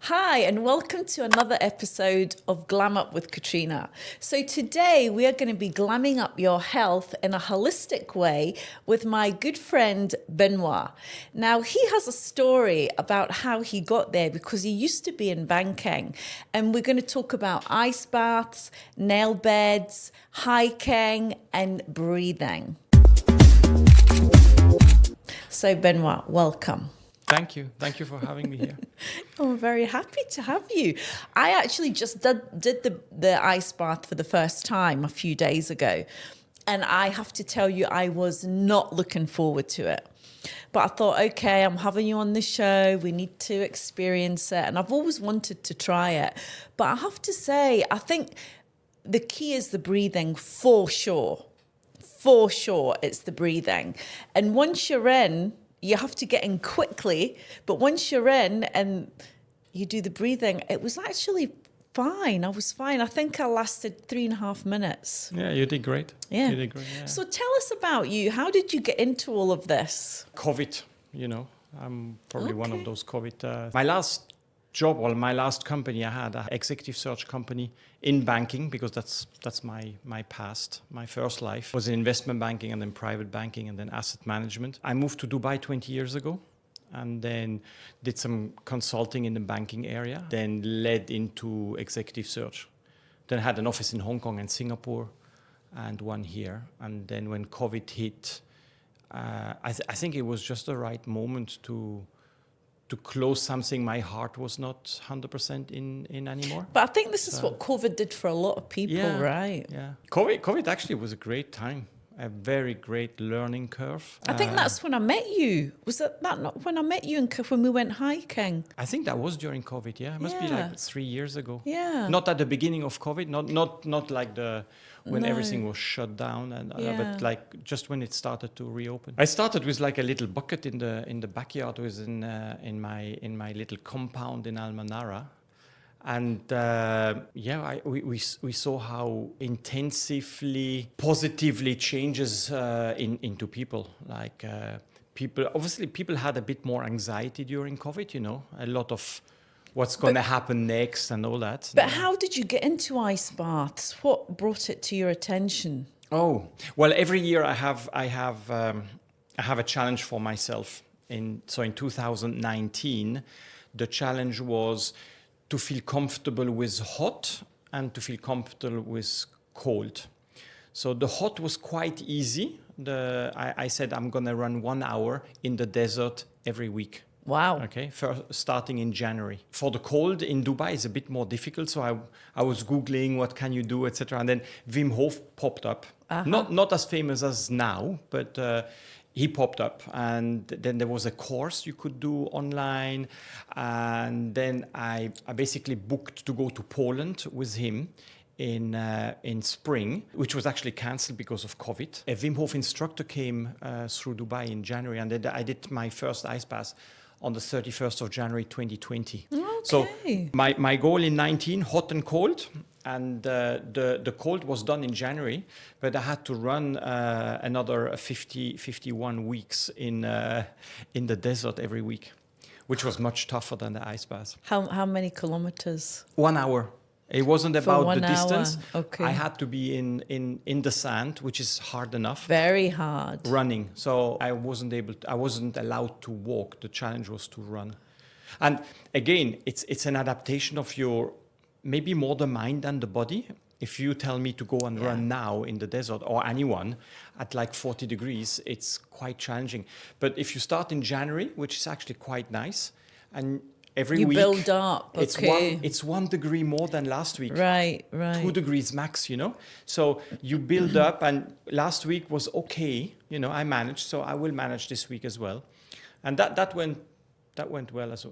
Hi, and welcome to another episode of Glam Up with Katrina. So today we are going to be glamming up your health in a holistic way with my good friend Benoit. Now, he has a story about how he got there because he used to be in banking. And we're going to talk about ice baths, nail beds, hiking, and breathing. So Benoit, welcome. Thank you. Thank you for having me here. I'm very happy to have you. I actually just did the ice bath for the first time a few days ago. And I have to tell you, I was not looking forward to it. But I thought, okay, I'm having you on the show. We need to experience it. And I've always wanted to try it. But I have to say, I think the key is the breathing for sure. For sure, it's the breathing. And once you're in, you have to get in quickly, but once you're in and you do the breathing, it was actually fine. I was fine. I think I lasted 3.5 minutes. Yeah, you did great. Yeah. You did great. Yeah. So tell us about you. How did you get into all of this? COVID, I'm probably one of Okay. those COVID. My last job, or my last company I had, an executive search company in banking, because that's my past. My first life was in investment banking and then private banking and then asset management. I moved to Dubai 20 years ago and then did some consulting in the banking area, then led into executive search. Then had an office in Hong Kong and Singapore and one here. And then when COVID hit, I think it was just the right moment to close something my heart was not 100% in anymore. But I think this is what COVID did for a lot of people, right? Yeah. COVID actually was a great time, a very great learning curve. I think that's when I met you. Was that not when I met you when we went hiking? I think that was during COVID, yeah. It must be Yeah. like 3 years ago. Yeah. Not at the beginning of COVID, not like when No. everything was shut down, Yeah. but like just when it started to reopen. I started with like a little bucket in the backyard, was in my little compound in Almanara. And we saw how intensively, positively changes into people. Like people had a bit more anxiety during COVID. A lot of what's going to happen next and all that. But how did you get into ice baths? What brought it to your attention? Oh, well, every year I have a challenge for myself. In 2019, the challenge was to feel comfortable with hot and to feel comfortable with cold. So the hot was quite easy. I said I'm going to run 1 hour in the desert every week. Wow. Okay, starting in January. For the cold in Dubai is a bit more difficult, so I was Googling what can you do, etc. And then Wim Hof popped up. Not as famous as now, but he popped up. And then there was a course you could do online. And then I basically booked to go to Poland with him in spring, which was actually cancelled because of COVID. A Wim Hof instructor came through Dubai in January, and then I did my first ice bath on the 31st of January 2020. Okay. So my goal in 19, hot and cold, and the cold was done in January, but I had to run another 51 weeks in the desert every week, which was much tougher than the ice bath. How many kilometers? 1 hour. It wasn't For about 1 the hour. distance. Okay. I had to be in the sand, which is hard enough. Very hard. Running. So I wasn't allowed to walk. The challenge was to run. And again, it's an adaptation of your, maybe more the mind than the body. If you tell me to go and run now in the desert, or anyone at like 40 degrees, it's quite challenging. But if you start in January, which is actually quite nice, and every You week build up, okay. it's 1 degree more than last week. Right. 2 degrees max, So you build up, and last week was okay. I managed, so I will manage this week as well. And that went well as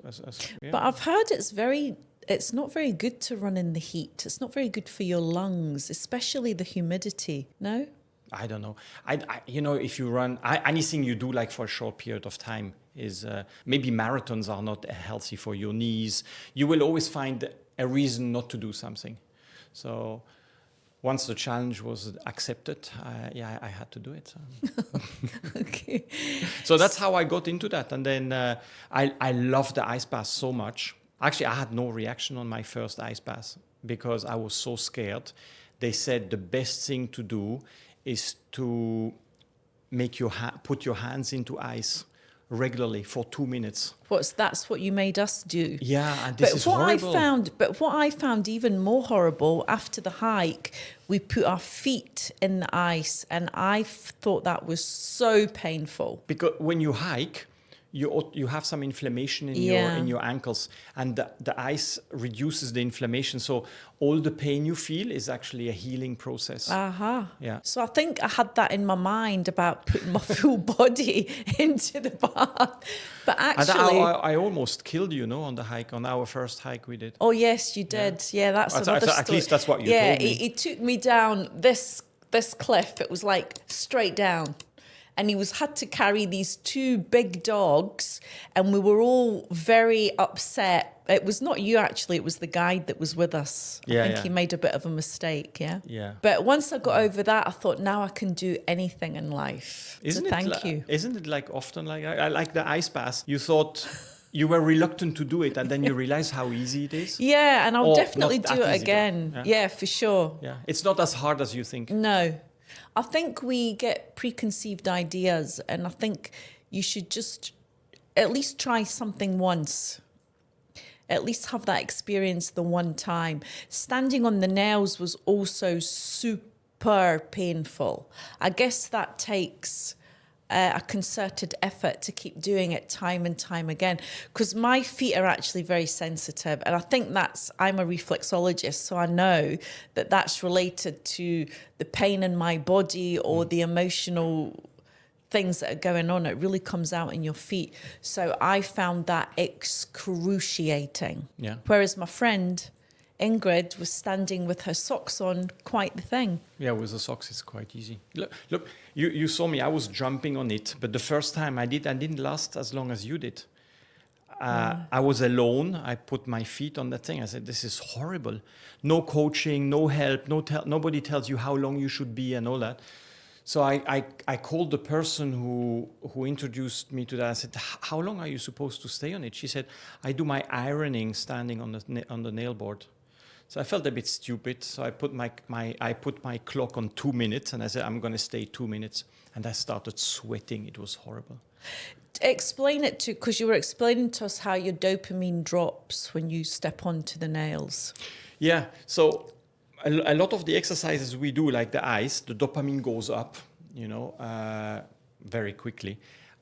yeah. But I've heard it's not very good to run in the heat. It's not very good for your lungs, especially the humidity. No? I don't know. If you run, anything you do like for a short period of time is maybe marathons are not healthy for your knees. You will always find a reason not to do something. So once the challenge was accepted, I had to do it. So. Okay. So that's how I got into that. And then I love the ice bath so much. Actually, I had no reaction on my first ice bath because I was so scared. They said the best thing to do is to make put your hands into ice regularly for 2 minutes. That's what you made us do. Yeah, and this is horrible. But what I found even more horrible, after the hike, we put our feet in the ice, and I thought that was so painful. Because when you hike, you have some inflammation in your ankles, and the ice reduces the inflammation. So all the pain you feel is actually a healing process. Yeah. So I think I had that in my mind about putting my full body into the bath. But actually, I almost killed you, on the hike, on our first hike we did. Oh yes, you did. Yeah, that's another story. At least that's what you told me. Yeah, it took me down this cliff. It was like straight down. And he had to carry these 2 big dogs, and we were all very upset. It was not you, actually. It was the guide that was with us. I think he made a bit of a mistake, Yeah. But once I got over that, I thought, now I can do anything in life. Thank you. Isn't it like often like I like the ice bath? You thought you were reluctant to do it, and then you realize how easy it is. Yeah, and I'll definitely do it again. Yeah, for sure. Yeah, it's not as hard as you think. No. I think we get preconceived ideas, and I think you should just at least try something once. At least have that experience the one time. Standing on the nails was also super painful. I guess that takes a concerted effort to keep doing it time and time again, because my feet are actually very sensitive, and I think I'm a reflexologist, so I know that that's related to the pain in my body or the emotional things that are going on. It really comes out in your feet. So I found that excruciating. Yeah. Whereas my friend Ingrid was standing with her socks on, quite the thing. Yeah, with the socks it's quite easy. Look, you saw me. I was jumping on it, but the first time I didn't last as long as you did. I was alone. I put my feet on that thing. I said, this is horrible. No coaching, no help, nobody tells you how long you should be and all that. So I called the person who introduced me to that. I said, how long are you supposed to stay on it? She said, I do my ironing standing on the nail board. So I felt a bit stupid. So I put my clock on 2 minutes, and I said, I'm going to stay 2 minutes. And I started sweating. It was horrible. Explain it because you were explaining to us how your dopamine drops when you step onto the nails. Yeah. So a lot of the exercises we do, like the ice, the dopamine goes up, very quickly.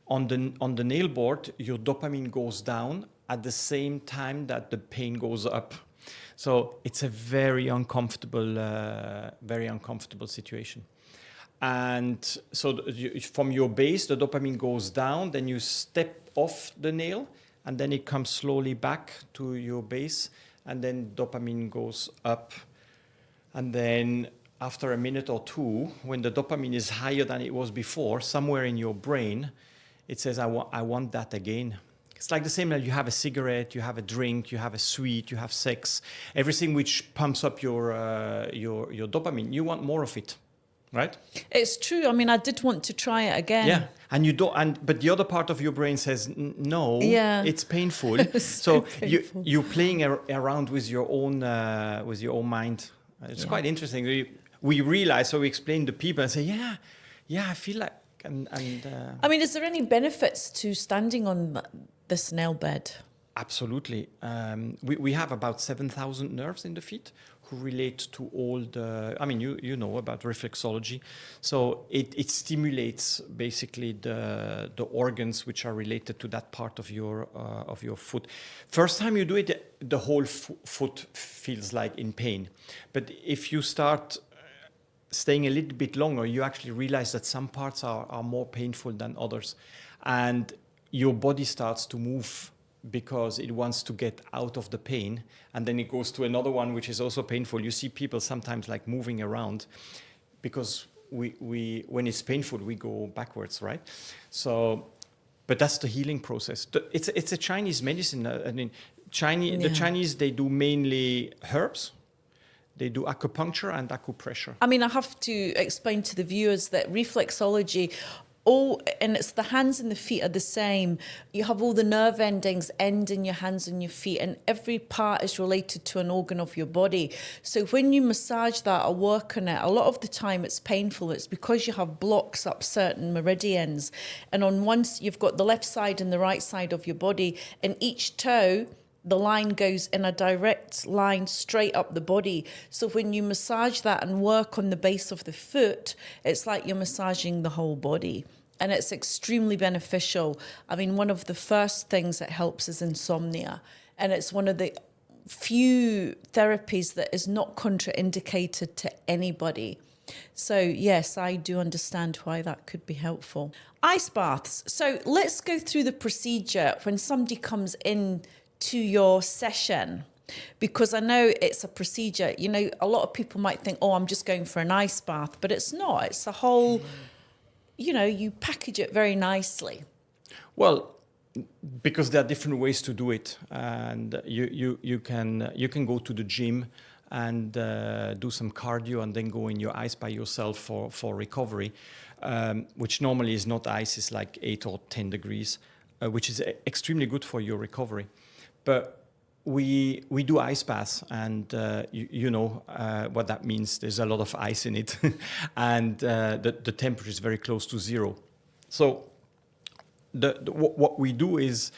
On the nail board, your dopamine goes down at the same time that the pain goes up. So it's a very uncomfortable situation. And so from your base, the dopamine goes down, then you step off the nail, and then it comes slowly back to your base, and then dopamine goes up. And then after a minute or two, when the dopamine is higher than it was before, somewhere in your brain, it says, I want that again. It's like the same that you have a cigarette, you have a drink, you have a sweet, you have sex, everything which pumps up your dopamine. You want more of it, right? It's true. I mean, I did want to try it again. Yeah, and you don't. But the other part of your brain says no. Yeah. It's painful. So painful. You're playing around with your own mind. It's quite interesting. We realize, so we explain to people and say, yeah, I feel like. I mean, is there any benefits to standing on this nail bed? Absolutely. We have about 7,000 nerves in the feet who relate to all the, I mean, you know about reflexology. So it stimulates basically the organs which are related to that part of your foot. First time you do it, the whole foot feels like in pain. But if you start staying a little bit longer, you actually realize that some parts are more painful than others. And your body starts to move because it wants to get out of the pain. And then it goes to another one, which is also painful. You see people sometimes like moving around because we when it's painful, we go backwards, right? So, but that's the healing process. It's a Chinese medicine. I mean, the Chinese, they do mainly herbs. They do acupuncture and acupressure. I mean, I have to explain to the viewers that reflexology, and it's the hands and the feet are the same. You have all the nerve endings end in your hands and your feet, and every part is related to an organ of your body. So when you massage that or work on it, a lot of the time it's painful. It's because you have blocks up certain meridians. And on once you've got the left side and the right side of your body, and each toe, the line goes in a direct line straight up the body. So when you massage that and work on the base of the foot, it's like you're massaging the whole body. And it's extremely beneficial. I mean, one of the first things that helps is insomnia. And it's one of the few therapies that is not contraindicated to anybody. So yes, I do understand why that could be helpful. Ice baths. So let's go through the procedure when somebody comes in to your session, because I know it's a procedure. You know, a lot of people might think, oh, I'm just going for an ice bath, but it's not. It's a whole, you know, you package it very nicely. Well, because there are different ways to do it, and you can go to the gym and do some cardio and then go in your ice by yourself for recovery, which normally is not ice, it's like 8 or 10 degrees, which is extremely good for your recovery. But we do ice baths, and you know what that means. There's a lot of ice in it, and the temperature is very close to zero. So what we do is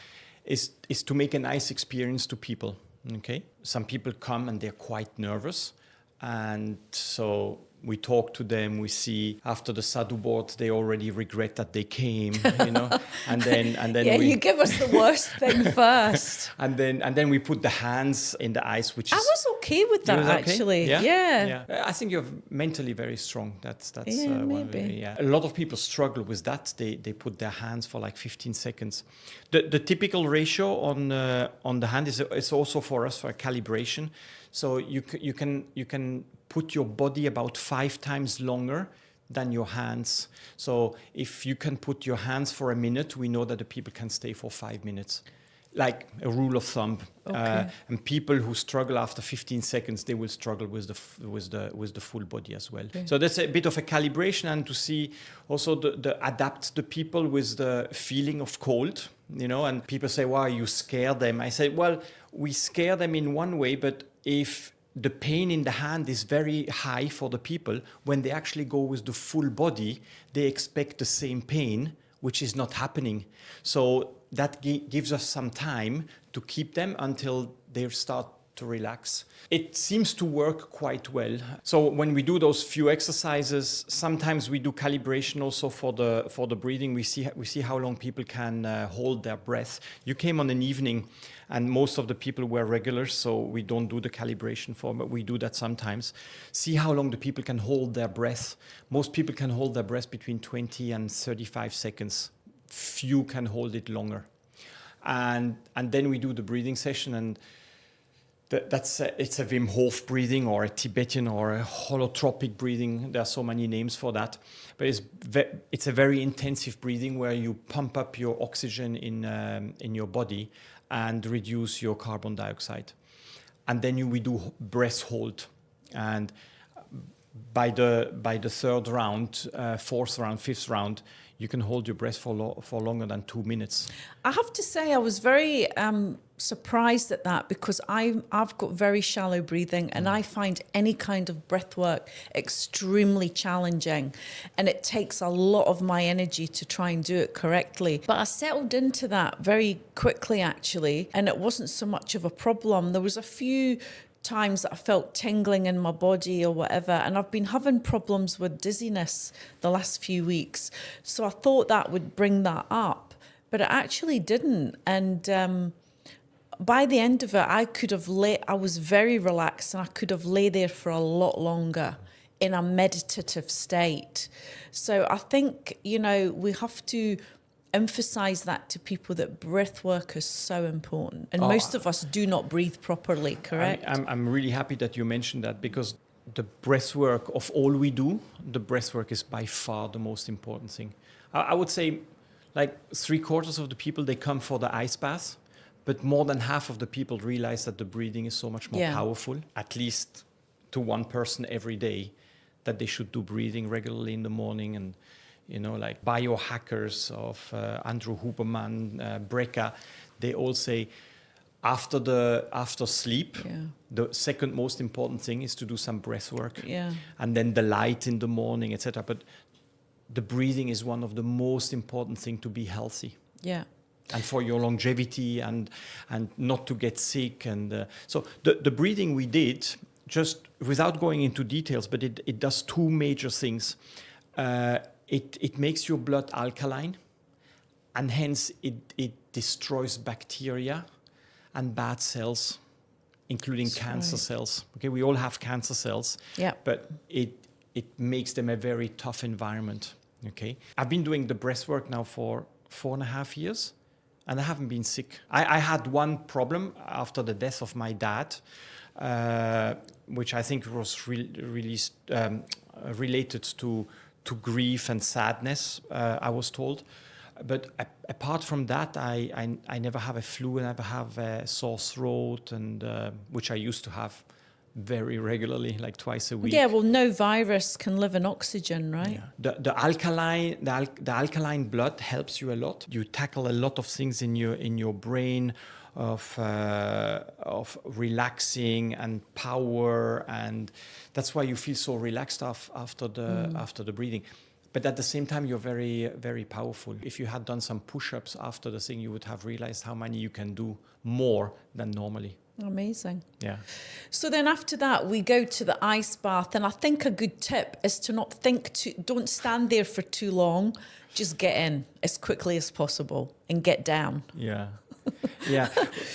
to make a nice experience to people. Okay, some people come and they're quite nervous, and so we talk to them. We see after the sadhu board, they already regret that they came, you know, and then yeah, you give us the worst thing first, and then we put the hands in the ice, which I is. was okay with that, Okay? actually. Yeah. I think you're mentally very strong. That's Yeah, one of maybe. A lot of people struggle with that. They put their hands for like 15 seconds. The typical ratio on the hand is also for us for calibration. So you can put your body about 5 times longer than your hands. So if you can put your hands for a minute, we know that the people can stay for 5 minutes. Like a rule of thumb. Okay. And people who struggle after 15 seconds, they will struggle with the full body as well. Okay. So that's a bit of a calibration, and to see also the adapt the people with the feeling of cold, you know. And people say, "Why you scare them?" I say, "Well, we scare them in one way, but if the pain in the hand is very high for the people, when they actually go with the full body, they expect the same pain, which is not happening. So that gives us some time to keep them until they start to relax. It seems to work quite well. So when we do those few exercises, sometimes we do calibration also for the breathing. We see how long people can hold their breath. You came on an evening, and most of the people were regulars, so we don't do the calibration for, but we do that sometimes. See how long the people can hold their breath. Most people can hold their breath between 20 and 35 seconds. Few can hold it longer. And then we do the breathing session, and it's a Wim Hof breathing or a Tibetan or a holotropic breathing. There are so many names for that. But it's a very intensive breathing where you pump up your oxygen in your body and reduce your carbon dioxide. And then we do breath hold. And by the third round, fourth round, fifth round, you can hold your breath for longer than 2 minutes. I have to say I was very surprised at that, because I've got very shallow breathing, and I find any kind of breath work extremely challenging, and it takes a lot of my energy to try and do it correctly. But I settled into that very quickly, actually, and it wasn't so much of a problem. There was a few times that I felt tingling in my body or whatever, and I've been having problems with dizziness the last few weeks, so I thought that would bring that up, but it actually didn't. And by the end of it, I was very relaxed, and I could have lay there for a lot longer in a meditative state. So I think, you know, we have to emphasize that to people, that breath work is so important, and most of us do not breathe properly, correct? I'm really happy that you mentioned that, because the breath work of all we do, the breath work is by far the most important thing. I would say like 3/4 of the people, they come for the ice bath, but more than half of the people realize that the breathing is so much more powerful, at least to one person every day, that they should do breathing regularly in the morning. And like biohackers of Andrew Huberman, Brecker, they all say after sleep, the second most important thing is to do some breath work, and then the light in the morning, etc. But the breathing is one of the most important thing to be healthy. Yeah. And for your longevity and not to get sick. And so the breathing we did, just without going into details, but it does two major things. It makes your blood alkaline, and hence it destroys bacteria and bad cells, including cancer cells. Okay, we all have cancer cells, but it makes them a very tough environment. Okay, I've been doing the breath work now for 4.5 years. And I haven't been sick. I had one problem after the death of my dad, which I think was related to grief and sadness, I was told. But apart from that, I never have a flu, I never have a sore throat, and which I used to have very regularly, like twice a week. Yeah, well, no virus can live in oxygen, right? Yeah. The alkaline blood helps you a lot. You tackle a lot of things in your brain of relaxing and power, and that's why you feel so relaxed after the breathing. But at the same time, you're very, very powerful. If you had done some push-ups after the thing, you would have realized how many you can do more than normally. Amazing. Yeah. So then after that, we go to the ice bath. And I think a good tip is to don't stand there for too long. Just get in as quickly as possible and get down. Yeah. Yeah,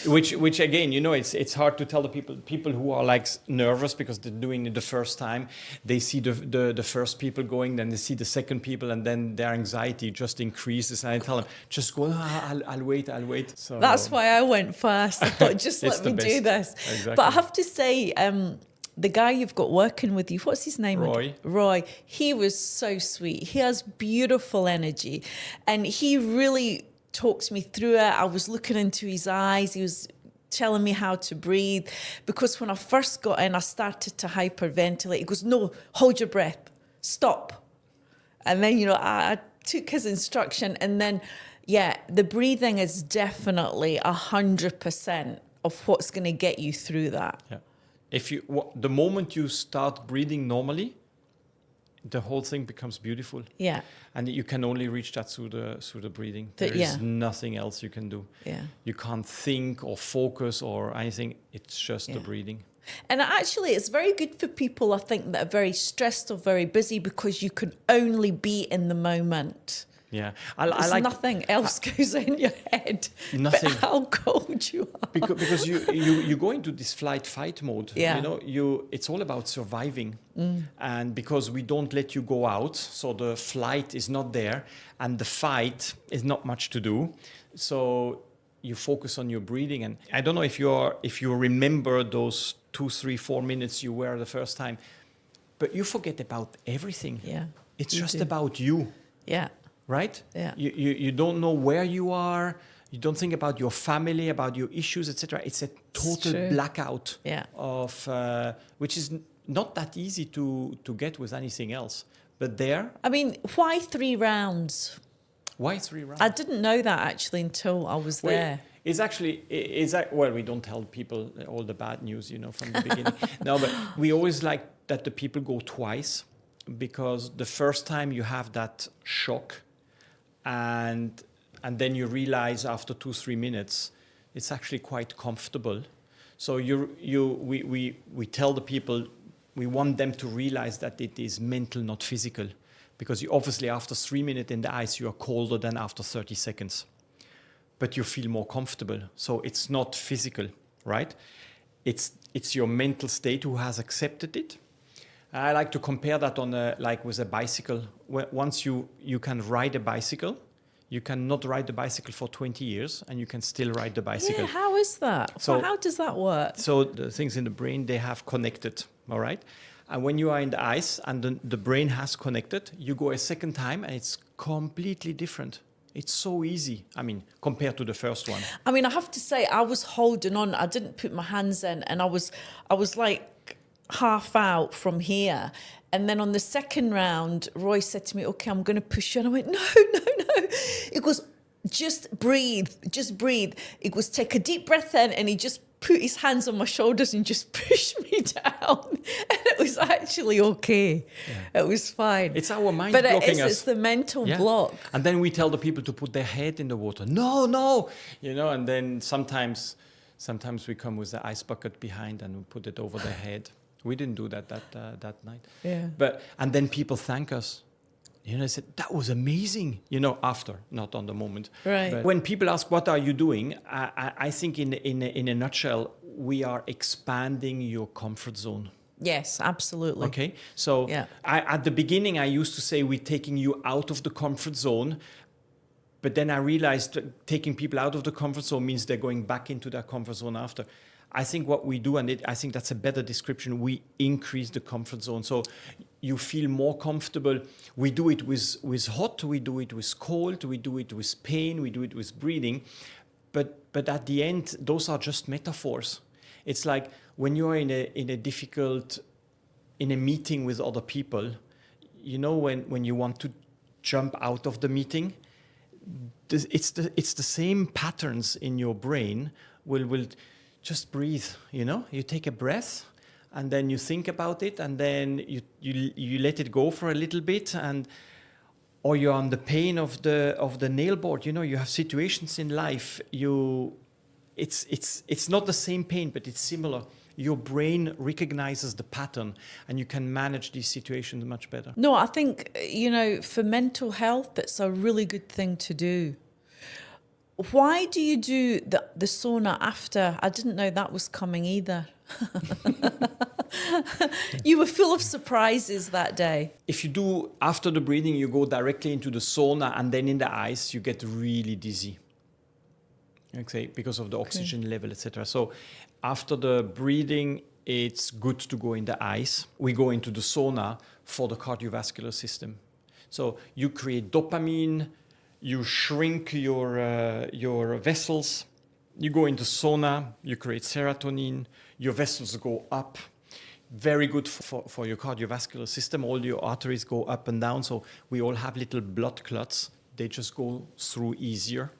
which again, it's hard to tell the people who are like nervous because they're doing it the first time. They see the first people going, then they see the second people, and then their anxiety just increases. And I tell them, just go. I'll wait. So that's why I went first. I thought, just let me do this. Exactly. But I have to say, the guy you've got working with you, what's his name? Roy. He was so sweet. He has beautiful energy, and he really talked me through it. I was looking into his eyes. He was telling me how to breathe, because when I first got in, I started to hyperventilate. He goes, no, hold your breath, stop. And then, I took his instruction, and then, the breathing is definitely 100% of what's going to get you through that. Yeah. The moment you start breathing normally, the whole thing becomes beautiful. Yeah. And you can only reach that through the breathing. There is nothing else you can do. Yeah. You can't think or focus or anything. It's just the breathing. And actually, it's very good for people, I think, that are very stressed or very busy, because you can only be in the moment. Yeah, Nothing else goes in your head. Nothing. But how cold you are. Because you go into this fight mode. Yeah. It's all about surviving. And because we don't let you go out, so the flight is not there, and the fight is not much to do. So you focus on your breathing. And I don't know if you remember those 2, 3, 4 minutes you were the first time, but you forget about everything. Yeah. It's just about you. Yeah. Right? Yeah. You don't know where you are. You don't think about your family, about your issues, etc. It's a total blackout of which is not that easy to get with anything else. But there. I mean, why 3 rounds? Why 3 rounds? I didn't know that actually until I was there. Well, we don't tell people all the bad news, from the beginning. No, but we always like that the people go twice, because the first time you have that shock. And then you realize after 2-3 minutes, it's actually quite comfortable. So we tell the people, we want them to realize that it is mental, not physical, because obviously after 3 minutes in the ice, you are colder than after 30 seconds, but you feel more comfortable. So it's not physical, right? It's your mental state who has accepted it. I like to compare that with a bicycle. Once you can ride a bicycle, you cannot ride the bicycle for 20 years, and you can still ride the bicycle. Yeah, how is that? So how does that work? So the things in the brain, they have connected, all right? And when you are in the ice and the brain has connected, you go a second time, and it's completely different. It's so easy, compared to the first one. I have to say, I was holding on. I didn't put my hands in, and I was like half out from here, And then on the second round, Roy said to me, okay, I'm going to push you. And I went, no, no, no. It goes, just breathe, just breathe. It goes, take a deep breath in. And he just put his hands on my shoulders and just pushed me down. And it was actually okay. Yeah. It was fine. It's our mind but blocking us. It's the mental block. And then we tell the people to put their head in the water. No, no. And then sometimes we come with the ice bucket behind and we put it over their head. We didn't do that night. Yeah. And then people thank us. I said, that was amazing, after, not on the moment. Right. But when people ask, what are you doing? I think in a nutshell, we are expanding your comfort zone. Yes, absolutely. Okay. So at the beginning, I used to say, we're taking you out of the comfort zone. But then I realized that taking people out of the comfort zone means they're going back into their comfort zone after. I think what we do, and I think that's a better description, we increase the comfort zone. So you feel more comfortable. We do it with hot, we do it with cold, we do it with pain, we do it with breathing. But at the end, those are just metaphors. It's like when you're in a meeting with other people, when you want to jump out of the meeting, it's the same patterns in your brain will just breathe, you take a breath and then you think about it and then you let it go for a little bit, or you're on the pain of the nail board. You have situations in life, it's not the same pain, but it's similar. Your brain recognizes the pattern and you can manage these situations much better. No, I think, for mental health, it's a really good thing to do. Why do you do the sauna after? I didn't know that was coming either. You were full of surprises that day. If you do after the breathing, you go directly into the sauna and then in the ice, you get really dizzy. Okay, because of the oxygen level, etc. So after the breathing, it's good to go in the ice. We go into the sauna for the cardiovascular system. So you create dopamine, you shrink your vessels, you go into sauna, you create serotonin, your vessels go up. Very good for your cardiovascular system. All your arteries go up and down. So we all have little blood clots. They just go through easier.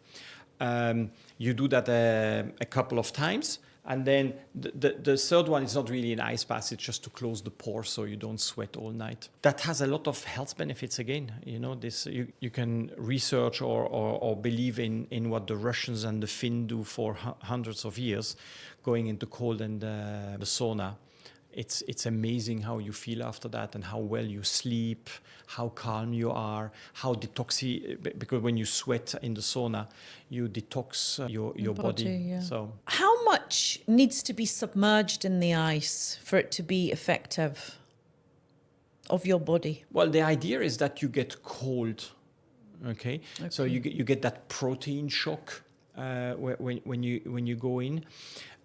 You do that a couple of times. And then the third one is not really an ice bath. It's just to close the pores so you don't sweat all night. That has a lot of health benefits again. This you can research or believe in what the Russians and the Finns do for hundreds of years, going into cold and the sauna. It's amazing how you feel after that and how well you sleep, how calm you are, how because when you sweat in the sauna, you detox your body. Yeah. So how much needs to be submerged in the ice for it to be effective of your body? Well, the idea is that you get cold. Okay. So you get that protein shock when you go in,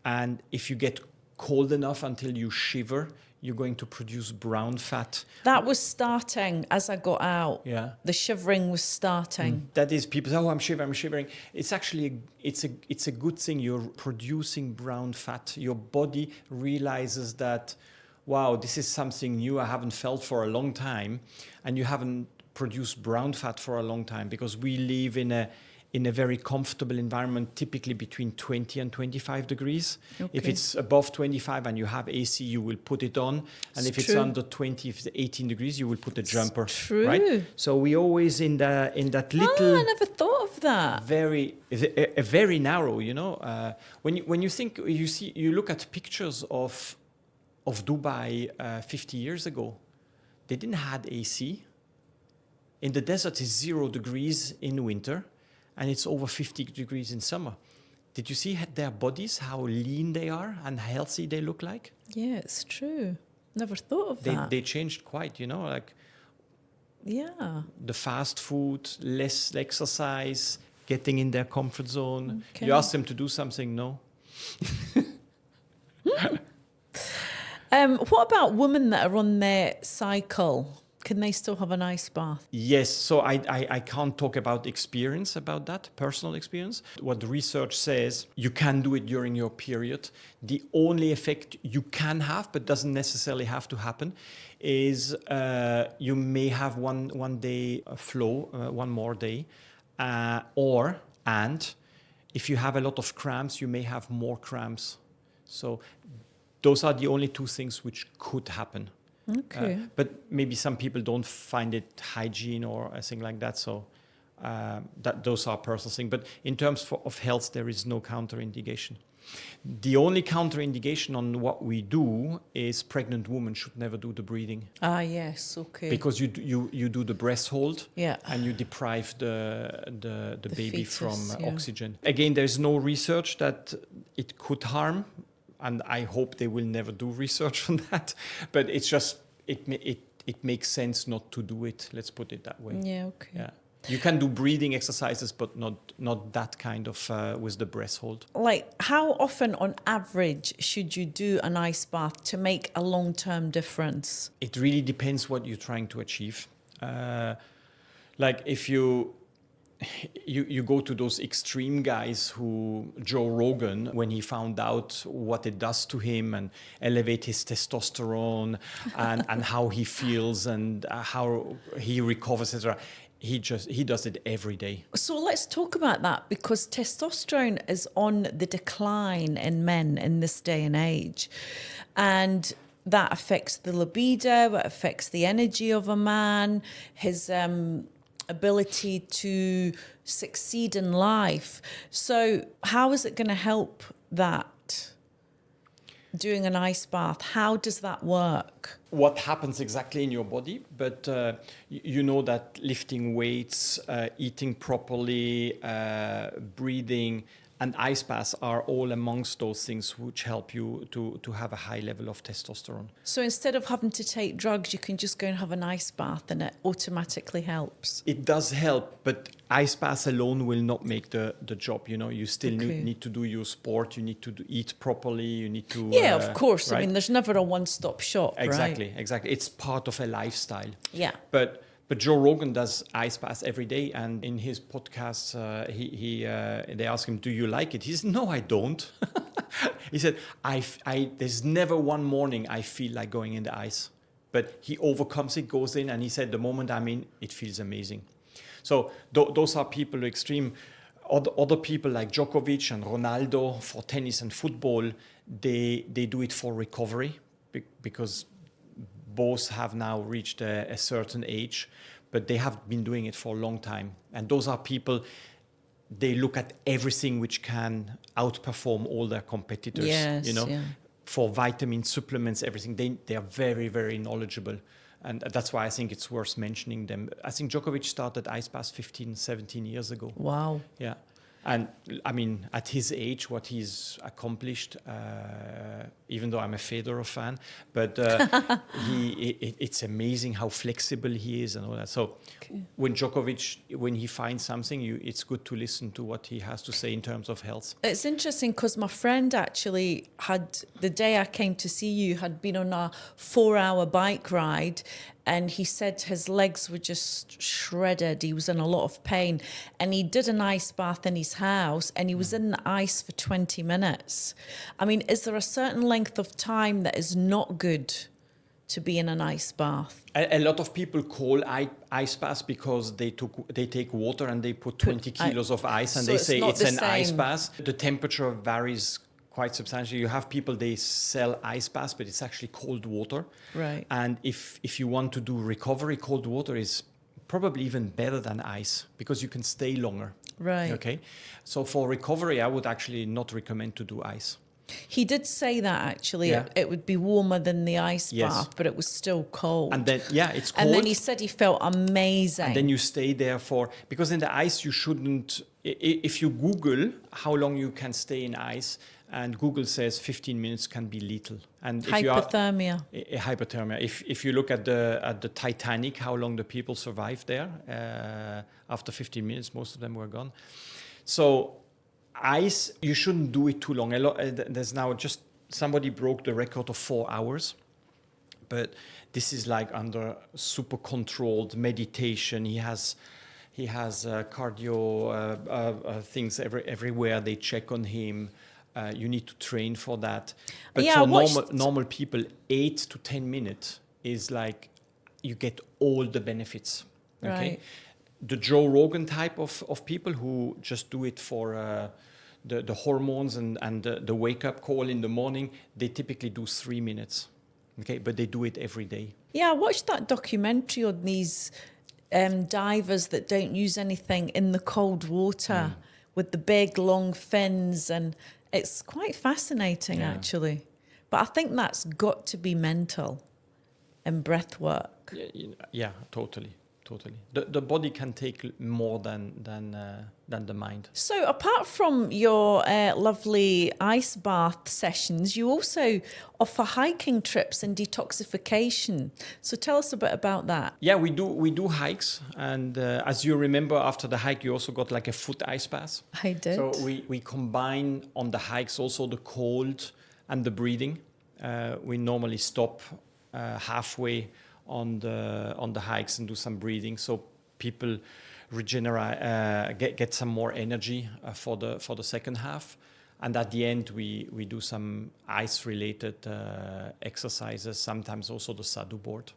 and if you get cold enough until you shiver, you're going to produce brown fat. That was starting as I got out. Yeah. The shivering was starting. That is, people say, I'm shivering. It's actually, it's a good thing. You're producing brown fat. Your body realizes that, wow, this is something new I haven't felt for a long time. And you haven't produced brown fat for a long time because we live in a very comfortable environment, typically between 20 and 25 degrees. Okay. If it's above 25 and you have AC, you will put it on. And if it's under 20, if it's 18 degrees, you will put a jumper. True. Right? So we always in that little... I never thought of that. Very narrow, When you think, you look at pictures of Dubai 50 years ago, they didn't have AC. In the desert, it's 0 degrees in winter. And it's over 50 degrees in summer. Did you see their bodies, how lean they are and healthy they look like? Yeah, it's true. Never thought of that. They changed quite, Yeah. The fast food, less exercise, getting in their comfort zone. Okay. You ask them to do something, no? What about women that are on their cycle? Can they still have an ice bath? Yes, so I can't talk about experience about that, personal experience. What the research says, you can do it during your period. The only effect you can have, but doesn't necessarily have to happen, is you may have one day flow, one more day, and if you have a lot of cramps, you may have more cramps. So those are the only two things which could happen. Okay. But maybe some people don't find it hygiene or a thing like that. So those are personal things. But in terms of health, there is no counterindication. The only counterindication on what we do is pregnant women should never do the breathing. Ah, yes. Okay. Because you do the breast hold, Yeah. and you deprive the baby fetus, from yeah. oxygen. Again, there's no research that it could harm. And I hope they will never do research on that. But it's just, it makes sense not to do it. Let's put it that way. Yeah, okay. Yeah. You can do breathing exercises, but not that kind of with the breath hold. Like, how often on average should you do an ice bath to make a long-term difference? It really depends what you're trying to achieve. Like if you go to those extreme guys who Joe Rogan, when he found out what it does to him and elevate his testosterone and how he feels and how he recovers, etc. He does it every day. So let's talk about that, because testosterone is on the decline in men in this day and age. And that affects the libido, it affects the energy of a man, his ability to succeed in life. So how is it going to help that? Doing an ice bath, how does that work? What happens exactly in your body, but you know that lifting weights, eating properly, breathing, and ice baths are all amongst those things which help you to have a high level of testosterone. So instead of having to take drugs, you can just go and have an ice bath and it automatically helps? It does help, but ice baths alone will not make the job. You know, you still need to do your sport, you need to eat properly, you need to... Yeah, of course. Right? I mean, there's never a one-stop shop, Exactly, right? exactly. It's part of a lifestyle. Yeah. But Joe Rogan does ice baths every day, and in his podcasts, they ask him, "Do you like it?" He says, "No, I don't." He said, "There's never one morning I feel like going in the ice," but he overcomes it, goes in, and he said, "The moment I'm in, it feels amazing." So those are people who extreme. Other people like Djokovic and Ronaldo for tennis and football, they do it for recovery because both have now reached a certain age, but they have been doing it for a long time. And those are people, they look at everything which can outperform all their competitors. Yes, you know, yeah. For vitamin supplements, everything, they are very, very knowledgeable. And that's why I think it's worth mentioning them. I think Djokovic started ice baths 15, 17 years ago. Wow. Yeah. And I mean, at his age, what he's accomplished, even though I'm a Federer fan, but it's amazing how flexible he is and all that. So when Djokovic, when he finds something, it's good to listen to what he has to say in terms of health. It's interesting because my friend actually had, the day I came to see you, had been on a 4-hour bike ride, and he said his legs were just shredded. He was in a lot of pain, and he did an ice bath in his house, and he was in the ice for 20 minutes. I mean, is there a certain length of time that is not good to be in an ice bath? A lot of people call ice baths because they take water and they put 20 kilos of ice, and So they it's say not it's the an ice same. bath. The temperature varies quite substantially. You have people, they sell ice baths, but it's actually cold water. Right. And if you want to do recovery, cold water is probably even better than ice because you can stay longer. Right. Okay. So for recovery, I would actually not recommend to do ice. He did say that actually. Yeah. It would be warmer than the ice Yes. bath, but it was still cold. And then, yeah, it's cold. And then he said he felt amazing. And then you stay there because in the ice you shouldn't, if you Google how long you can stay in ice, and Google says 15 minutes can be lethal. And Hypothermia. Hypothermia. If you look at the Titanic, how long the people survived there, after 15 minutes, most of them were gone. So ice, you shouldn't do it too long. There's now just, somebody broke the record of 4 hours. But this is like under super controlled meditation. He has cardio things everywhere. They check on him. You need to train for that. But Yeah, for I watched- normal people, 8 to 10 minutes is like you get all the benefits. Okay. Right. The Joe Rogan type of people who just do it for the hormones and the wake up call in the morning, they typically do 3 minutes. Okay, but they do it every day. Yeah, I watched that documentary on these divers that don't use anything in the cold water with the big long fins, and it's quite fascinating actually. But I think that's got to be mental and breath work. Yeah, totally. The body can take more than the mind. So apart from your lovely ice bath sessions, you also offer hiking trips and detoxification. So tell us a bit about that. Yeah, we do hikes, and as you remember, after the hike, you also got like a foot ice bath. I did. So we combine on the hikes also the cold and the breathing. We normally stop halfway on the hikes and do some breathing, so people regenerate, get some more energy for the second half. And at the end, we do some ice-related exercises, sometimes also the Sadhu board.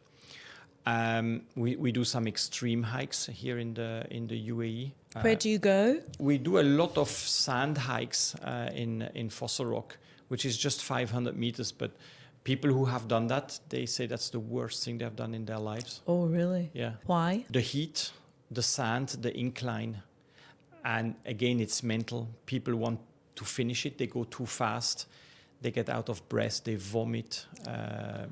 We do some extreme hikes here in the UAE. Where do you go? We do a lot of sand hikes in Fossil Rock, which is just 500 meters, but people who have done that, they say that's the worst thing they've done in their lives. Oh, really? Yeah. Why? The heat, the sand, the incline. And again, it's mental. People want to finish it. They go too fast. They get out of breath. They vomit.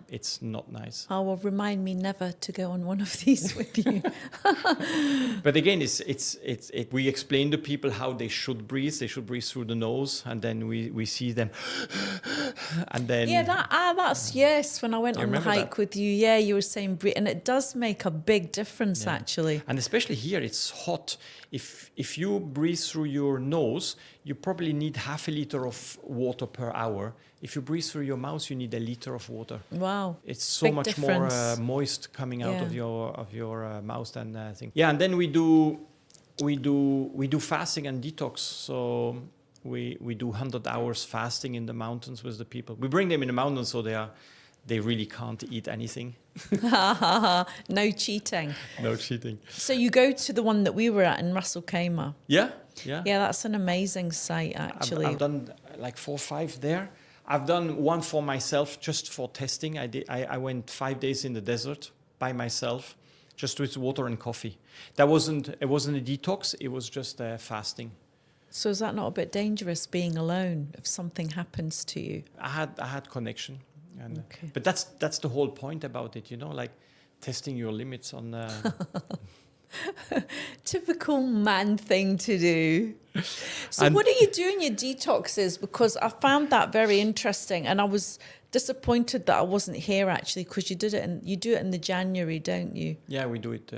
It's not nice. Oh, well, remind me never to go on one of these with you. But again, we explain to people how they should breathe. They should breathe through the nose, and then we see them, and then that's yes. When I went on the hike that? with you, you were saying breathe, and it does make a big difference actually. And especially here, it's hot. If you breathe through your nose, you probably need half a liter of water per hour. If you breathe through your mouth, you need a liter of water. Wow, it's so big much difference. more moist coming out of your mouth than I think. Yeah, and then we do fasting and detox. So we do 100 hours fasting in the mountains with the people. We bring them in the mountains, so they really can't eat anything. No cheating. No cheating. So you go to the one that we were at in Ras Al Khaimah. Yeah. Yeah, that's an amazing site actually. I've done like 4 or 5 there. I've done one for myself just for testing. I went 5 days in the desert by myself, just with water and coffee. It wasn't a detox. It was just fasting. So is that not a bit dangerous being alone if something happens to you? I had connection, Okay. but that's the whole point about it, like testing your limits on. Typical man thing to do. So what do you do in your detoxes? Because I found that very interesting, and I was disappointed that I wasn't here actually, because you do it in the January, don't you? Yeah, we do it.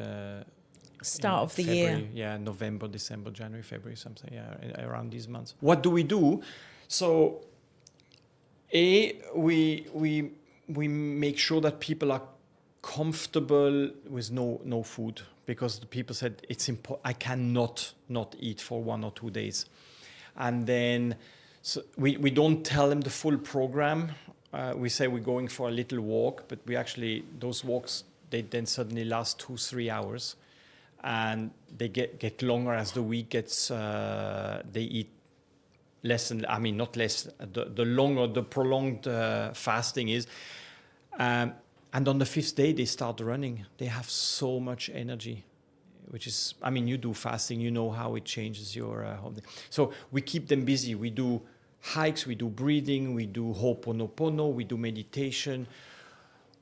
Start of the February, year. Yeah, November, December, January, February, something. Yeah, around these months. What do we do? So, we make sure that people are comfortable with no food, because the people said I cannot not eat for 1 or 2 days. And then we don't tell them the full program. We say we're going for a little walk, but those walks, they then suddenly last 2-3 hours, and they get longer as the week gets. They eat less, not less. The longer the prolonged fasting is. And on the 5th day, they start running. They have so much energy, which is, you do fasting, you know how it changes your whole day. So we keep them busy. We do hikes, we do breathing, we do Ho'oponopono, we do meditation.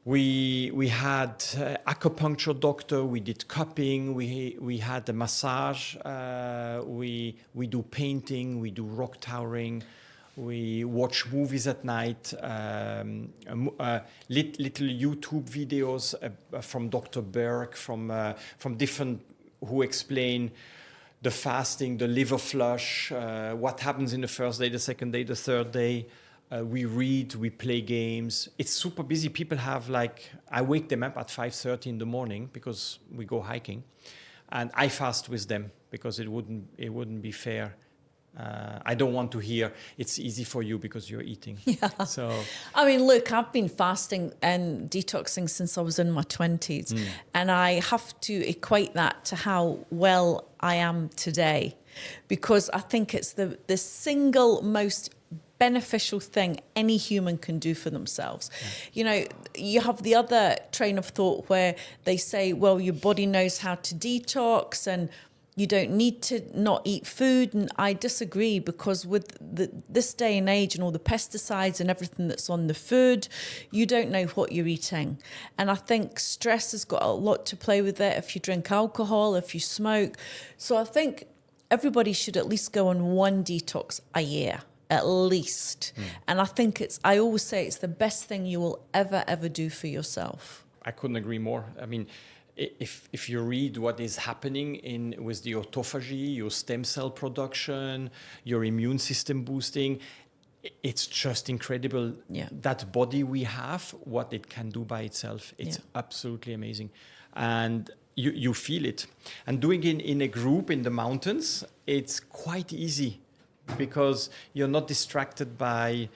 We had acupuncture doctor, we did cupping, we had a massage, we do painting, we do rock towering. We watch movies at night, little YouTube videos from Dr. Berg, from different who explain the fasting, the liver flush, what happens in the first day, the second day, the third day. We read, we play games. It's super busy. People have like, I wake them up at 5:30 in the morning because we go hiking, and I fast with them because it wouldn't be fair. I don't want to hear it's easy for you because you're eating. Yeah. So I mean, look, I've been fasting and detoxing since I was in my 20s. And I have to equate that to how well I am today, because I think it's the single most beneficial thing any human can do for themselves. Yeah. You know, you have the other train of thought where they say, well, your body knows how to detox and you don't need to not eat food. And I disagree, because with this day and age and all the pesticides and everything that's on the food, you don't know what you're eating. And I think stress has got a lot to play with it. If you drink alcohol, if you smoke. So I think everybody should at least go on one detox a year, at least. And I think I always say it's the best thing you will ever do for yourself. I couldn't agree more. I mean, if you read what is happening with the autophagy, your stem cell production, your immune system boosting, it's just incredible. Yeah. That body we have, what it can do by itself. It's absolutely amazing. And you feel it. And doing it in a group in the mountains, it's quite easy because you're not distracted by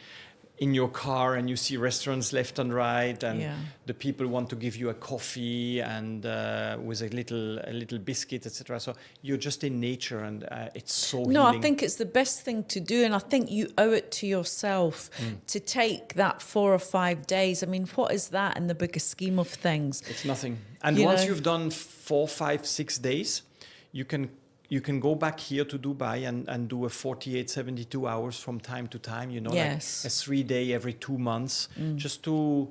in your car and you see restaurants left and right, and the people want to give you a coffee and with a little biscuit, etc. So you're just in nature, and it's so healing. I think it's the best thing to do, and I think you owe it to yourself to take that 4 or 5 days. I mean, what is that in the bigger scheme of things? It's nothing. And once you've done 4, 5, 6 days, you can go back here to Dubai and do a 48, 72 hours from time to time, you know, like a 3-day every 2 months, just to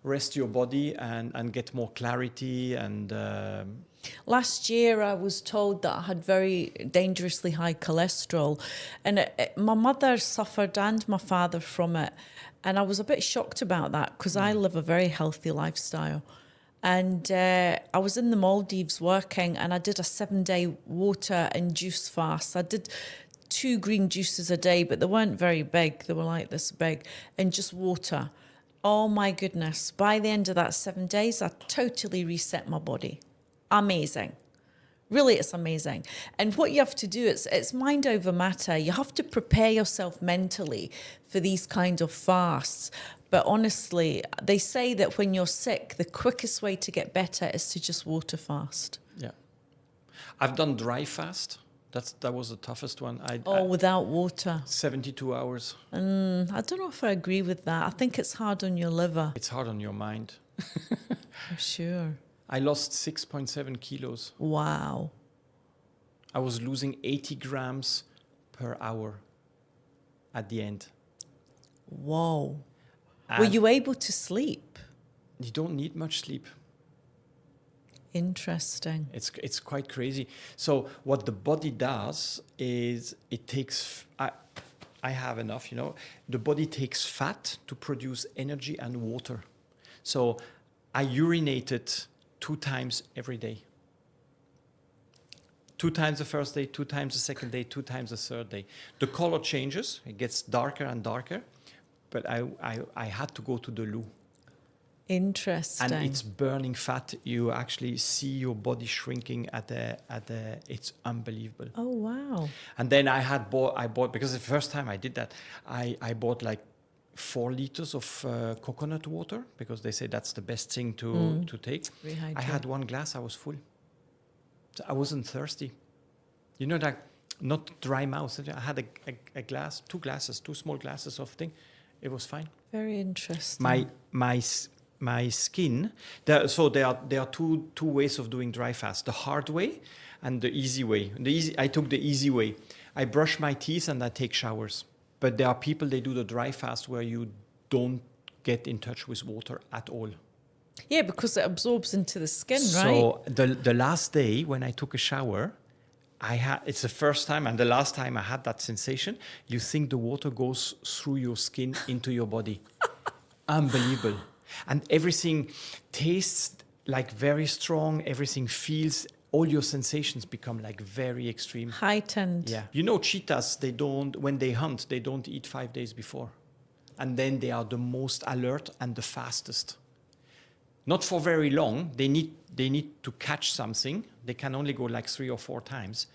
rest your body and get more clarity. And last year I was told that I had very dangerously high cholesterol, and my mother suffered and my father from it. And I was a bit shocked about that, because I live a very healthy lifestyle. And I was in the Maldives working, and I did a 7-day water and juice fast. I did 2 green juices a day, but they weren't very big. They were like this big, and just water. Oh my goodness. By the end of that 7 days, I totally reset my body. Amazing. Really, it's amazing. And what you have to do, it's mind over matter. You have to prepare yourself mentally for these kind of fasts. But honestly, they say that when you're sick, the quickest way to get better is to just water fast. Yeah. I've done dry fast. That was the toughest one. Without water. 72 hours. I don't know if I agree with that. I think it's hard on your liver. It's hard on your mind. I'm sure. I lost 6.7 kilos. Wow. I was losing 80 grams per hour at the end. Whoa. Were you able to sleep? You don't need much sleep. Interesting. It's quite crazy. So what the body does is it takes... I have enough, you know. The body takes fat to produce energy and water. So I urinated 2 times every day. 2 times the first day, 2 times the second day, 2 times the third day. The color changes. It gets darker and darker. But I had to go to the loo. Interesting. And it's burning fat. You actually see your body shrinking it's unbelievable. Oh, wow. And then I bought, because the first time I did that, I bought like 4 liters of coconut water, because they say that's the best thing to take. I had 1 glass, I was full. So I wasn't thirsty. You know, like not dry mouth. I had a glass, 2 glasses, 2 small glasses of thing. It was fine. Very interesting. My skin. There are two ways of doing dry fast: the hard way and the easy way. I took the easy way. I brush my teeth and I take showers. But there are people, they do the dry fast where you don't get in touch with water at all. Yeah, because it absorbs into the skin, right? So the last day when I took a shower, it's the first time and the last time I had that sensation. You think the water goes through your skin into your body. Unbelievable. And everything tastes like very strong. Everything feels, all your sensations become like very extreme. Heightened. Yeah. You know, cheetahs, when they hunt, they don't eat 5 days before. and then they are the most alert and the fastest. Not for very long. They need to catch something. They can only go like 3 or 4 times,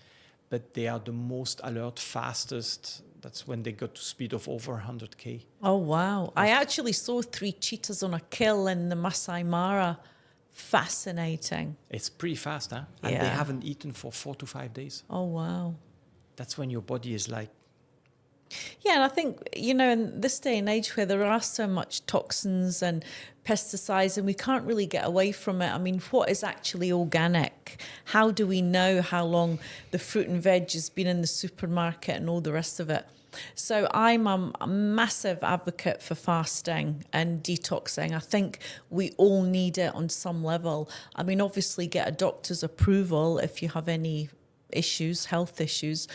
but they are the most alert, fastest. That's when they got to speed of over 100k. Oh, wow. I actually saw 3 cheetahs on a kill in the Masai Mara. Fascinating. It's pretty fast, huh? And they haven't eaten for 4 to 5 days. Oh, wow. That's when your body is like... Yeah, and I think, you know, in this day and age where there are so much toxins and pesticides and we can't really get away from it. I mean, what is actually organic? How do we know how long the fruit and veg has been in the supermarket and all the rest of it? So I'm a massive advocate for fasting and detoxing. I think we all need it on some level. I mean, obviously get a doctor's approval if you have any issues, health issues.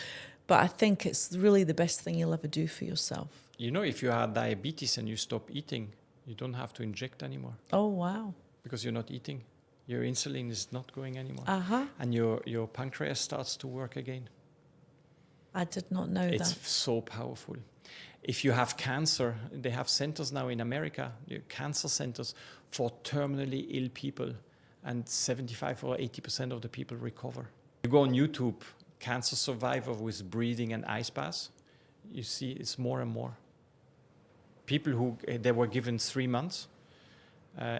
But I think it's really the best thing you'll ever do for yourself. You know, if you have diabetes and you stop eating, you don't have to inject anymore. Oh, wow. Because you're not eating. Your insulin is not going anymore. Uh-huh. And your pancreas starts to work again. I did not know that. It's so powerful. If you have cancer, they have centers now in America, cancer centers for terminally ill people, and 75 or 80% of the people recover. You go on YouTube, cancer survivor with breathing and ice baths, you see it's more and more. People who, they were given 3 months.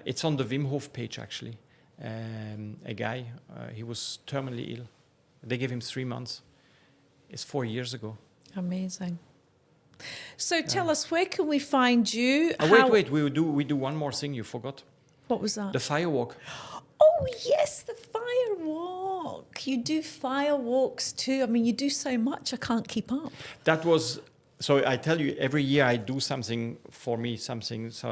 It's on the Wim Hof page, actually. A guy, he was terminally ill. They gave him 3 months. It's 4 years ago. Amazing. So tell us, where can we find you? Wait, we do one more thing you forgot. What was that? The fire walk. Oh, yes, the fire walk. You do fire walks too. I mean, you do so much, I can't keep up. That was, so I tell you, every year I do something for me, something. So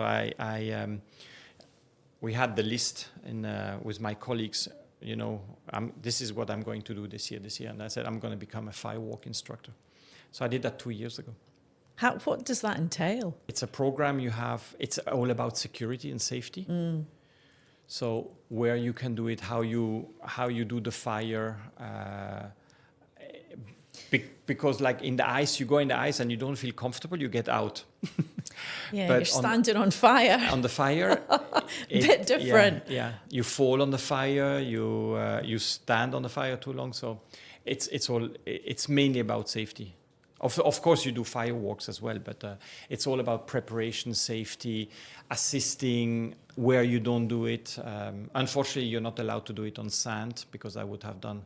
we had the list with my colleagues, you know, this is what I'm going to do this year. And I said, I'm going to become a fire walk instructor. So I did that 2 years ago. What does that entail? It's a program you have. It's all about security and safety. So where you can do it, how you do the fire, because like in the ice, you go in the ice and you don't feel comfortable, you get out. Yeah, but you're standing on fire. On the fire, bit different. Yeah, you fall on the fire, you stand on the fire too long. So it's mainly about safety. Of course, you do firewalks as well, but it's all about preparation, safety, assisting where you don't do it. Unfortunately, you're not allowed to do it on sand, because I would have done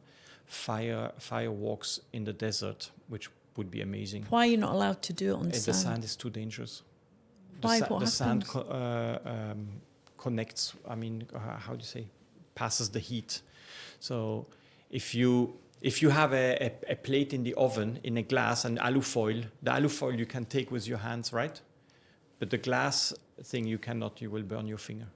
firewalks in the desert, which would be amazing. Why are you not allowed to do it on sand? The sand is too dangerous. Why? The sand connects, how do you say, passes the heat. So if you have a plate in the oven in a glass and alufoil, the alufoil you can take with your hands, right? But the glass thing you cannot, you will burn your finger.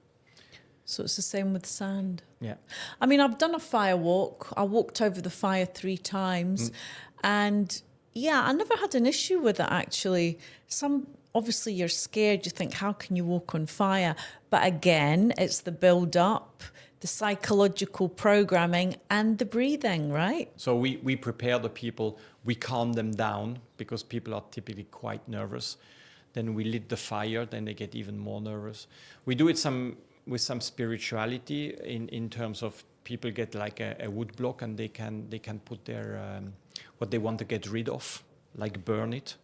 So it's the same with sand. Yeah. I mean, I've done a fire walk. I walked over the fire 3 times. And yeah, I never had an issue with it, actually. Obviously you're scared. You think, how can you walk on fire? But again, it's the build up, the psychological programming and the breathing, right? So we prepare the people, we calm them down, because people are typically quite nervous. Then we lit the fire, then they get even more nervous. We do it with some spirituality in terms of people get like a wood block, and they can put their what they want to get rid of, like burn it,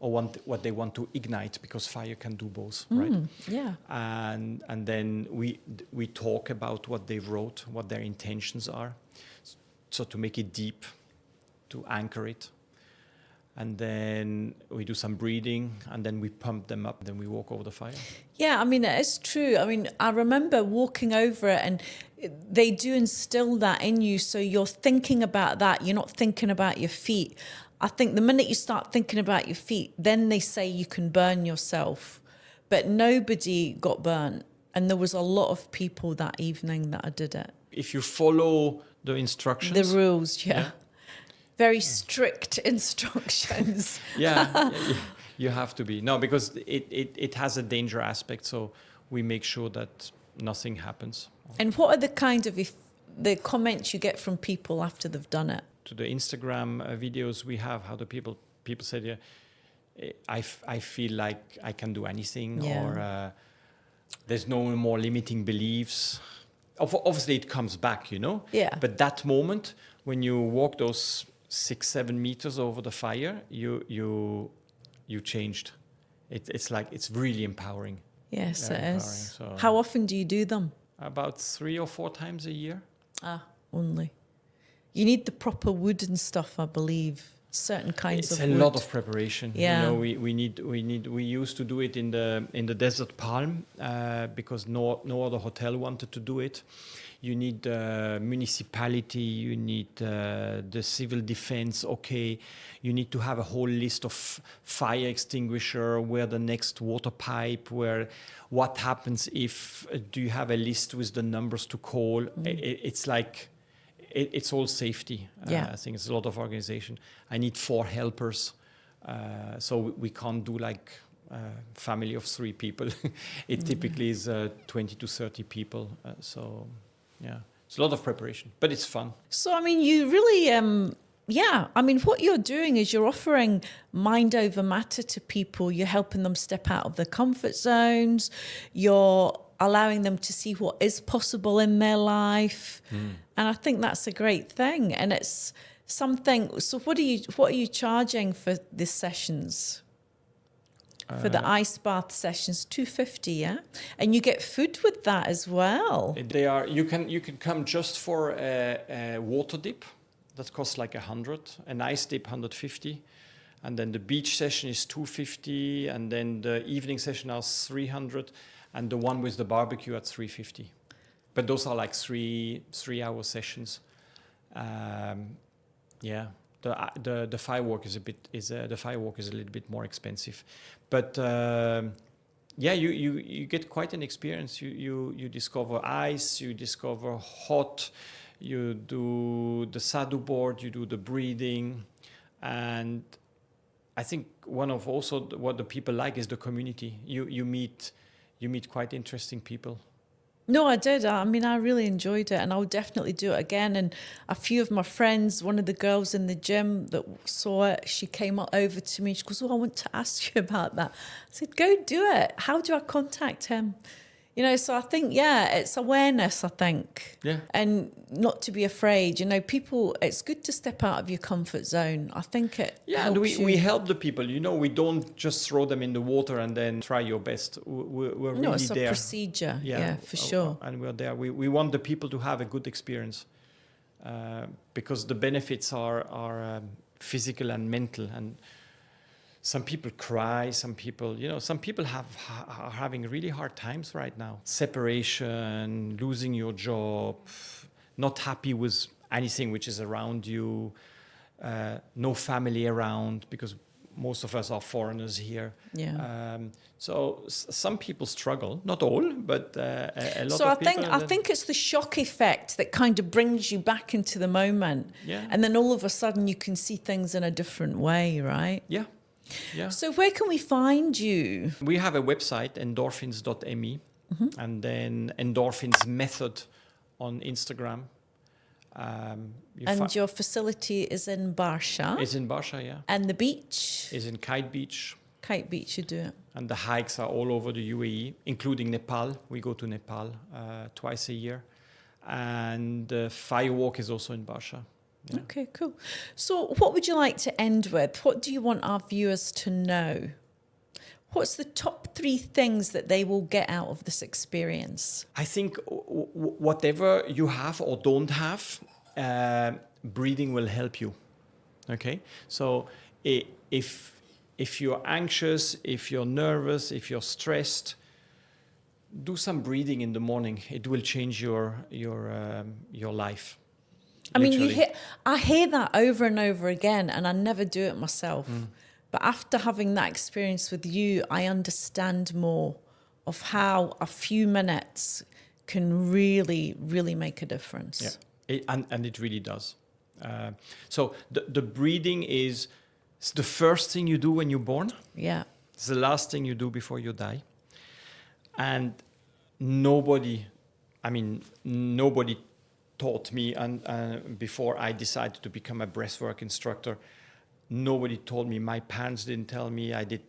or what they want to ignite, because fire can do both, right? Yeah. And then we talk about what they wrote, what their intentions are, so to make it deep, to anchor it. And then we do some breathing, and then we pump them up, then we walk over the fire. Yeah, I mean, it is true. I mean, I remember walking over it, and they do instill that in you. So you're thinking about that. You're not thinking about your feet. I think the minute you start thinking about your feet, then they say you can burn yourself. But nobody got burnt. And there was a lot of people that evening that I did it. If you follow the instructions. The rules, yeah. Very strict instructions. Yeah, you have to be. No, because it has a danger aspect, so we make sure that nothing happens. And what are the kind of the comments you get from people after they've done it? To the Instagram videos we have, how the people said, yeah, I feel like I can do anything, Yeah. or there's no more limiting beliefs. Obviously, it comes back, Yeah. But that moment when you walk those 6-7 meters over the fire, you changed. It's like it's really empowering. Yes, Very it empowering. is. So How often do you do them? about 3 or 4 times a year. Only. You need the proper wood and stuff, I believe. Certain kinds It's of a wood. lot of preparation. Yeah. We used to do it in the desert palm because no other hotel wanted to do it. You need the municipality, you need the civil defense. Okay, you need to have a whole list of fire extinguisher, where the next water pipe, where what happens if do you have a list with the numbers to call? It's like. It's all safety. Yeah. I think it's a lot of organization. I need 4 helpers. So we can't do like a family of 3 people. It typically is 20 to 30 people. So, yeah, it's a lot of preparation, but it's fun. So, I mean, you really, I mean, what you're doing is you're offering mind over matter to people. You're helping them step out of their comfort zones. You're allowing them to see what is possible in their life. And I think that's a great thing. And it's something. So what are you charging for these sessions? For the ice bath sessions, $250, yeah? And you get food with that as well. They are. You can come just for a water dip. That costs like 100. An ice dip 150. And then the beach session is 250. And then the evening session is 300. And the one with the barbecue at 350. But those are like 3-hour sessions. Yeah, the firework is the firework is a little bit more expensive, but yeah, you get quite an experience. You discover ice, you discover hot, you do the sadhu board, you do the breathing, and I think one of also what the people like is the community. You meet quite interesting people. No, I did. I mean, I really enjoyed it, and I'll definitely do it again. And a few of my friends, one of the girls in the gym that saw it, she came over to me. She goes, "Oh, I want to ask you about that." I said, "Go do it. How do I contact him?" So I think, it's awareness, I think. Yeah. And not to be afraid. People, it's good to step out of your comfort zone. I think it and helps you. we help the people. We don't just throw them in the water and then try your best. We're really it's a there. procedure. Yeah, for sure. And we're there. We want the people to have a good experience because the benefits are physical and mental. And some people cry. Some people, are having really hard times right now. Separation, losing your job, not happy with anything which is around you, no family around because most of us are foreigners here. Yeah. So some people struggle, not all, but a lot So of people. I think it's the shock effect that kind of brings you back into the moment. Yeah. And then all of a sudden you can see things in a different way, right? Yeah. Yeah. So where can we find you? We have a website, endorphins.me, and then Endorphins Method on Instagram. Your facility is in Barsha. It's in Barsha, yeah. And the beach? It's in Kite Beach. Kite Beach, you do it. And the hikes are all over the UAE, including Nepal. We go to Nepal twice a year. And the firewalk is also in Barsha. Yeah. Okay, cool. So what would you like to end with? What do you want our viewers to know? What's the top 3 things that they will get out of this experience? I think whatever you have or don't have, breathing will help you. Okay? So if you're anxious, if you're nervous, if you're stressed, do some breathing in the morning. It will change your life. I mean, I hear that over and over again, and I never do it myself. But after having that experience with you, I understand more of how a few minutes can really, really make a difference. Yeah, and it really does. So the breathing is the first thing you do when you're born. Yeah. It's the last thing you do before you die. And nobody taught me, and before I decided to become a breathwork instructor, Nobody told me. My parents didn't tell me. I did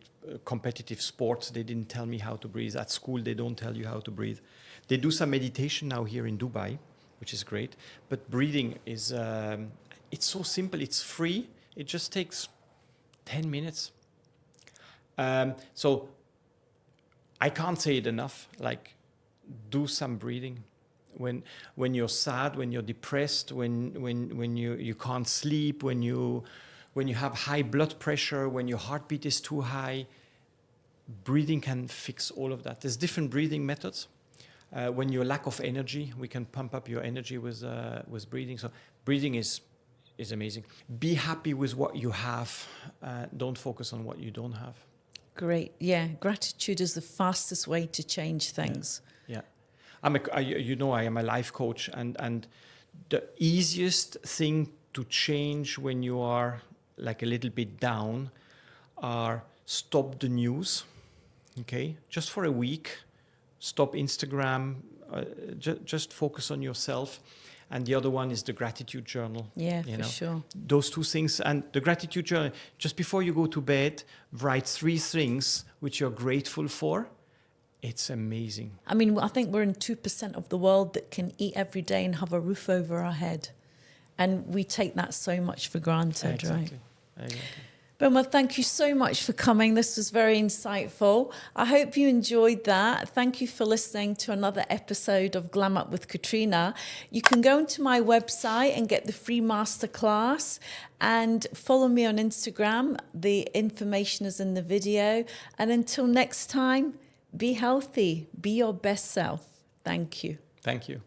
competitive sports. They didn't tell me how to breathe. At school, they don't tell you how to breathe. They do some meditation now here in Dubai, which is great. But breathing is, it's so simple. It's free. It just takes 10 minutes. So I can't say it enough. Like, do some breathing. When you're sad, when you're depressed, when you can't sleep, when you have high blood pressure, when your heartbeat is too high, breathing can fix all of that. There's different breathing methods. When you lack of energy, we can pump up your energy with breathing. So breathing is amazing. Be happy with what you have. Don't focus on what you don't have. Great. Yeah, gratitude is the fastest way to change things. Yeah. I am a life coach, and the easiest thing to change when you are like a little bit down are stop the news, okay? Just for a week, stop Instagram, just focus on yourself. And the other one is the gratitude journal. Yeah, for sure. Those two things. And the gratitude journal, just before you go to bed, write 3 things which you're grateful for. It's amazing. I mean, I think we're in 2% of the world that can eat every day and have a roof over our head. And we take that so much for granted, right? Exactly. Benoit, thank you so much for coming. This was very insightful. I hope you enjoyed that. Thank you for listening to another episode of Glam Up with Katrina. You can go into my website and get the free masterclass, and follow me on Instagram. The information is in the video. And until next time, be healthy, be your best self. Thank you. Thank you.